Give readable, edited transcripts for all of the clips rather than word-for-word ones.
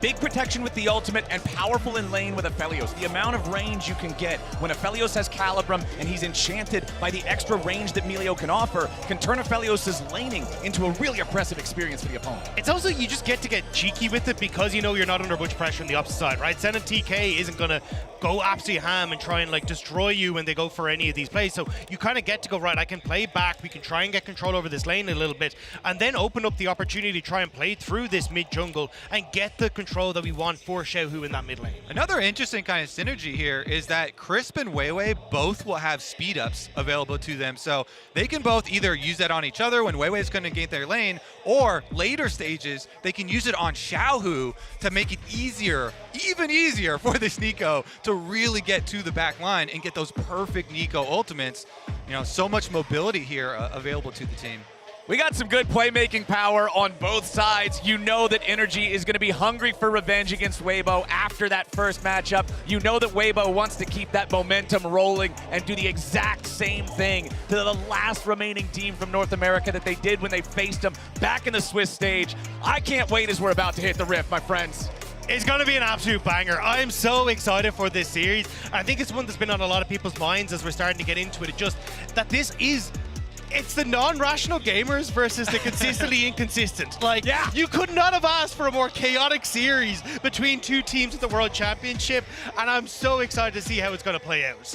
Big protection with the ultimate and powerful in lane with Aphelios. The amount of range you can get when Aphelios has Calibrum and he's enchanted by the extra range that Melio can offer can turn Aphelios' laning into a really oppressive experience for the opponent. It's also, you just get to get cheeky with it because you know you're not under much pressure on the opposite side, right? Zen and TK isn't going to go absolutely ham and try and like destroy you when they go for any of these plays. So you kind of get to go, right, I can play back, we can try and get control over this lane a little bit, and then open up the opportunity to try and play through this mid jungle and get the control that we want for Xiaohu in that mid lane. Another interesting kind of synergy here is that Crisp and Weiwei both will have speed ups available to them. So they can both either use that on each other when Weiwei is going to gain their lane, or later stages, they can use it on Xiaohu to make it easier, even easier for this Nico to really get to the back line and get those perfect Nico ultimates. You know, so much mobility here available to the team. We got some good playmaking power on both sides. You know that NRG is going to be hungry for revenge against Weibo after that first matchup. You know that Weibo wants to keep that momentum rolling and do the exact same thing to the last remaining team from North America that they did when they faced them back in the Swiss stage. I can't wait as we're about to hit the Rift, my friends. It's going to be an absolute banger. I'm so excited for this series. I think it's one that's been on a lot of people's minds as we're starting to get into it. Just that this is... It's the non-rational gamers versus the consistently inconsistent. Like, yeah. You could not have asked for a more chaotic series between two teams at the World Championship, and I'm so excited to see how it's going to play out.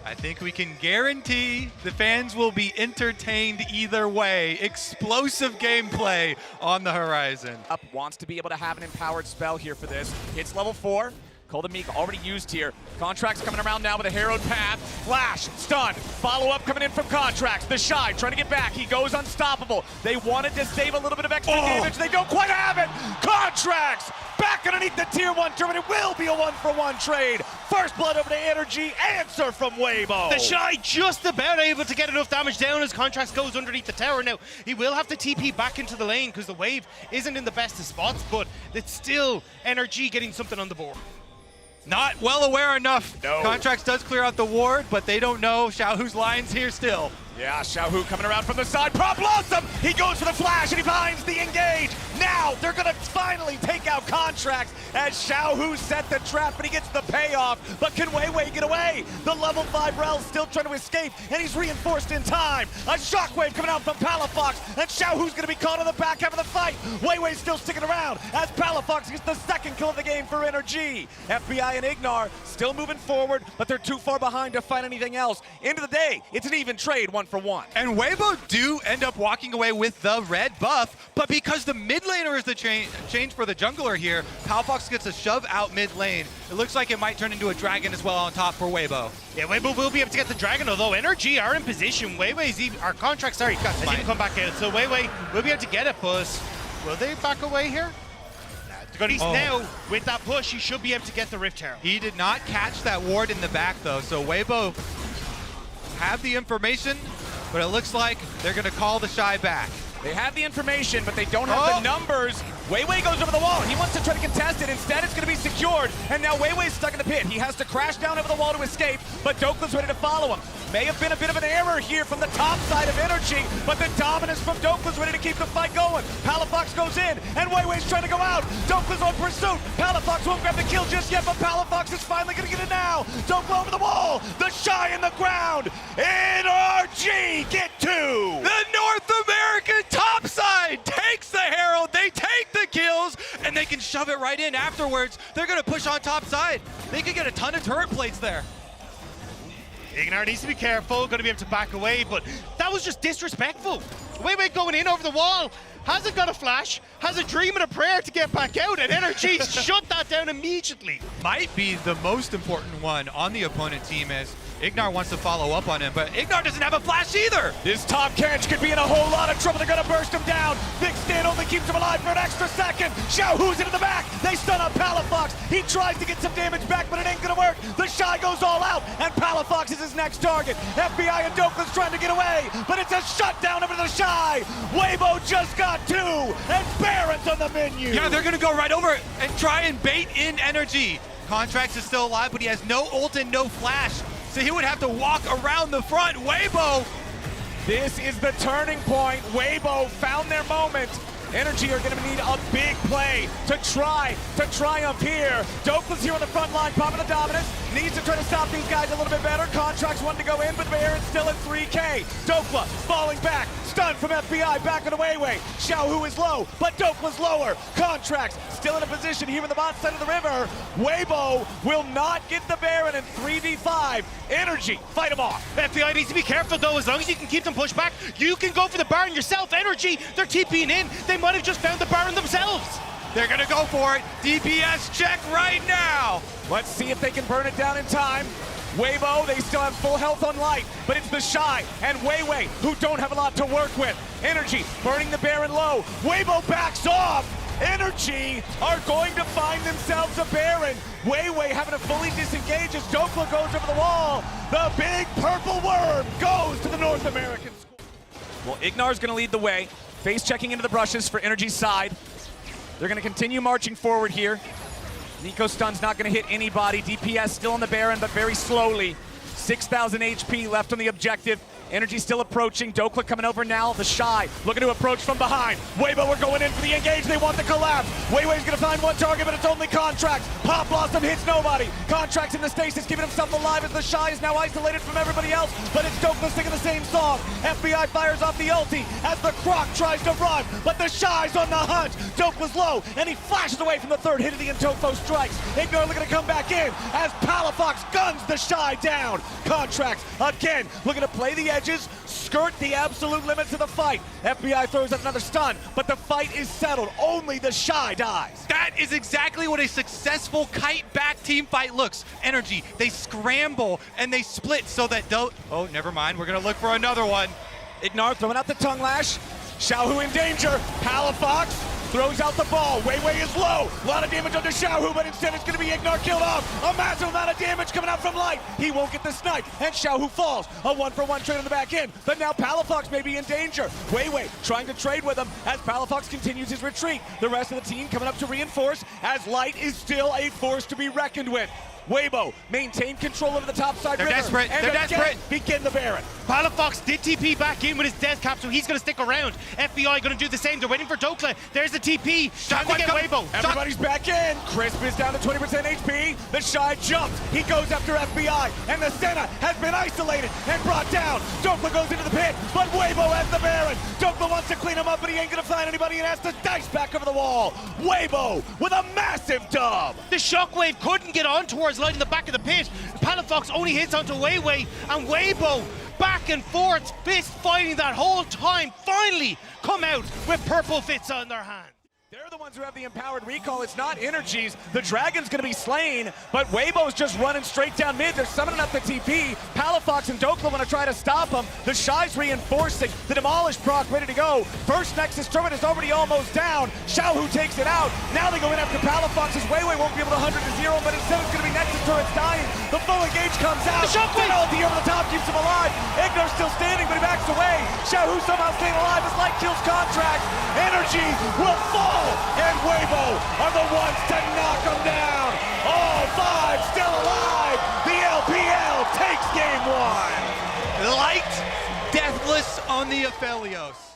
I think we can guarantee the fans will be entertained either way. Explosive gameplay on the horizon. Up wants to be able to have an empowered spell here for this. Hits level 4. Cold and Meek already used here. Contracts coming around now with a harrowed path. Flash, stun, follow-up coming in from Contracts. The Shy trying to get back. He goes unstoppable. They wanted to save a little bit of extra damage. They don't quite have it. Contracts back underneath the tier 1 turret. It will be a 1-for-1 trade. First blood over to NRG. Answer from Weibo. The Shy just about able to get enough damage down as Contracts goes underneath the tower. Now, he will have to TP back into the lane because the wave isn't in the best of spots, but it's still NRG getting something on the board. Not well aware enough. No. Contracts does clear out the ward, but they don't know Xiaohu's line's here still. Yeah, Xiaohu coming around from the side. Prop Blossom! He goes for the flash and he finds the engage. Now they're gonna finally take out Contracts as Xiaohu set the trap, but he gets the payoff. But can Weiwei get away? The level 5 Rel's still trying to escape, and he's reinforced in time. A shockwave coming out from Palafox, and Xiaohu's gonna be caught in the back half of the fight. Weiwei's still sticking around as Palafox gets the second kill of the game for NRG. FBI and Ignar still moving forward, but they're too far behind to find anything else. End of the day, it's an even trade, 1-for-1. And Weibo do end up walking away with the red buff, but because the mid laner is the change for the jungler here, Palafox gets a shove out mid lane. It looks like it might turn into a dragon as well on top for Weibo. Yeah, Weibo will be able to get the dragon, although NRG are in position. Weiwei's our contract, sorry, has even come back out. So Weiwei will be able to get it, but will they back away here? But he's now, with that push, he should be able to get the Rift Herald. He did not catch that ward in the back though, so Weibo have the information, but it looks like they're gonna call the Shy back. They have the information, but they don't have the numbers. Weiwei goes over the wall. He wants to try to contest it. Instead, it's going to be secured. And now Weiwei's stuck in the pit. He has to crash down over the wall to escape, but Dokla's ready to follow him. May have been a bit of an error here from the top side of NRG, but the dominance from Dokla's ready to keep the fight going. Palafox goes in, and Weiwei's trying to go out. Dokla's on pursuit. Palafox won't grab the kill just yet, but Palafox is finally going to get it now. Dokla over the wall. The Shy in the ground. NRG get 2. The North American top side takes the Herald, they take the kills, and they can shove it right in afterwards. They're gonna push on top side. They could get a ton of turret plates there. Ignar needs to be careful, going to be able to back away, but that was just disrespectful. Weiwei going in over the wall, hasn't got a flash, has a dream and a prayer to get back out, and NRG shut that down immediately. Might be the most important one on the opponent team as Ignar wants to follow up on him, but Ignar doesn't have a flash either. This top Kench could be in a whole lot of trouble. They're gonna burst him down. Big Stan only keeps him alive for an extra second. Xiaohu's into the back. They stun up Palafox. He tries to get some damage back, but it ain't gonna work. The Shy goes all out, and Palafox is his next target. FBI and Dokla's trying to get away, but it's a shutdown over to the Shy. Weibo just got 2, and Baron's on the menu. Yeah, they're gonna go right over and try and bait in NRG. Contracts is still alive, but he has no ult and no flash. So he would have to walk around the front. Weibo. This is the turning point. Weibo found their moment. NRG are going to need a big play to try to triumph here. Dokla's here on the front line, popping the dominance. Needs to try to stop these guys a little bit better. Contracts wanting to go in, but Baron's still at 3K. Dokla falling back. Stun from FBI, back on the Weiwei. Xiaohu is low, but Dokla's lower. Contracts still in a position here in the bot side of the river. Weibo will not get the Baron in 3v5. NRG, fight him off. FBI needs to be careful though. As long as you can keep them pushed back, you can go for the Baron yourself. NRG, they're TPing in. They might have just found the Baron themselves. They're gonna go for it. DPS check right now. Let's see if they can burn it down in time. Weibo, they still have full health on light, but it's the Shy and Weiwei who don't have a lot to work with. NRG burning the Baron low. Weibo backs off. NRG are going to find themselves a Baron. Weiwei having to fully disengage as Dokla goes over the wall. The big purple worm goes to the North American squad. Well, Ignar's going to lead the way. Face checking into the brushes for NRG's side. They're going to continue marching forward here. Nico Stun's not going to hit anybody. DPS still on the Baron, but very slowly. 6,000 HP left on the objective. NRG still approaching. Dokla coming over now. The Shy looking to approach from behind. Weibo, we're going in for the engage. They want the collapse. Weiwei's going to find one target, but it's only Contracts. Pop Blossom hits nobody. Contracts in the stasis, keeping himself alive as the Shy is now isolated from everybody else, but it's Dokla singing the same song. FBI fires off the ulti as the Croc tries to run, but the Shy's on the hunt. Dokla's low, and he flashes away from the third hit of the Intofo strikes. Ignar looking to come back in as Palafox guns the Shy down. Contracts again looking to play the edges, skirt the absolute limits of the fight. FBI throws out another stun, but the fight is settled. Only the Shy dies. That is exactly what a successful kite back team fight looks. NRG, they scramble and they split so that oh, never mind. We're gonna look for another one. Ignar throwing out the tongue lash. Xiaohu in danger. Palafox throws out the ball. Weiwei is low. A lot of damage onto Xiaohu, but instead it's going to be Ignar killed off. A massive amount of damage coming out from Light. He won't get the snipe, and Xiaohu falls. A one-for-one trade on the back end, but now Palafox may be in danger. Weiwei trying to trade with him as Palafox continues his retreat. The rest of the team coming up to reinforce as Light is still a force to be reckoned with. Weibo maintain control over the top side They're river. desperate. And They're desperate. Begin the Baron. Palafox did TP back in with his death cap, so he's going to stick around. FBI going to do the same. They're waiting for Dokla. There's the TP. Time to get Weibo. Everybody's back in. Crisp is down to 20% HP. The Shy jumps. He goes after FBI, and the Senna has been isolated and brought down. Dokla goes into the pit, but Weibo has the Baron. Dokla wants to clean him up, but he ain't going to find anybody and has to dice back over the wall. Weibo with a massive dub. The shockwave couldn't get on towards Light in the back of the pit. Palafox only hits onto Weiwei, and Weibo back and forth, fist fighting that whole time, finally come out with purple fits on their hands. They're the ones who have the empowered recall. It's not NRG's. The Dragon's going to be slain, but Weibo's just running straight down mid. They're summoning up the TP. Palafox and Dokla want to try to stop him. The Shy's reinforcing. The Demolish proc ready to go. First Nexus turret is already almost down. Xiaohu takes it out. Now they go in after Palafox as Weiwei won't be able to 100 to 0, but instead it's going to be Nexus turrets dying. The full engage comes out. The shockwave ulti over the top keeps him alive. Ignar's still standing, but he backs away. Xiaohu somehow staying alive as Light kills Contract. NRG will fall. And Weibo are the ones to knock them down. All five still alive. The LPL takes game one. Light, deathless on the Aphelios.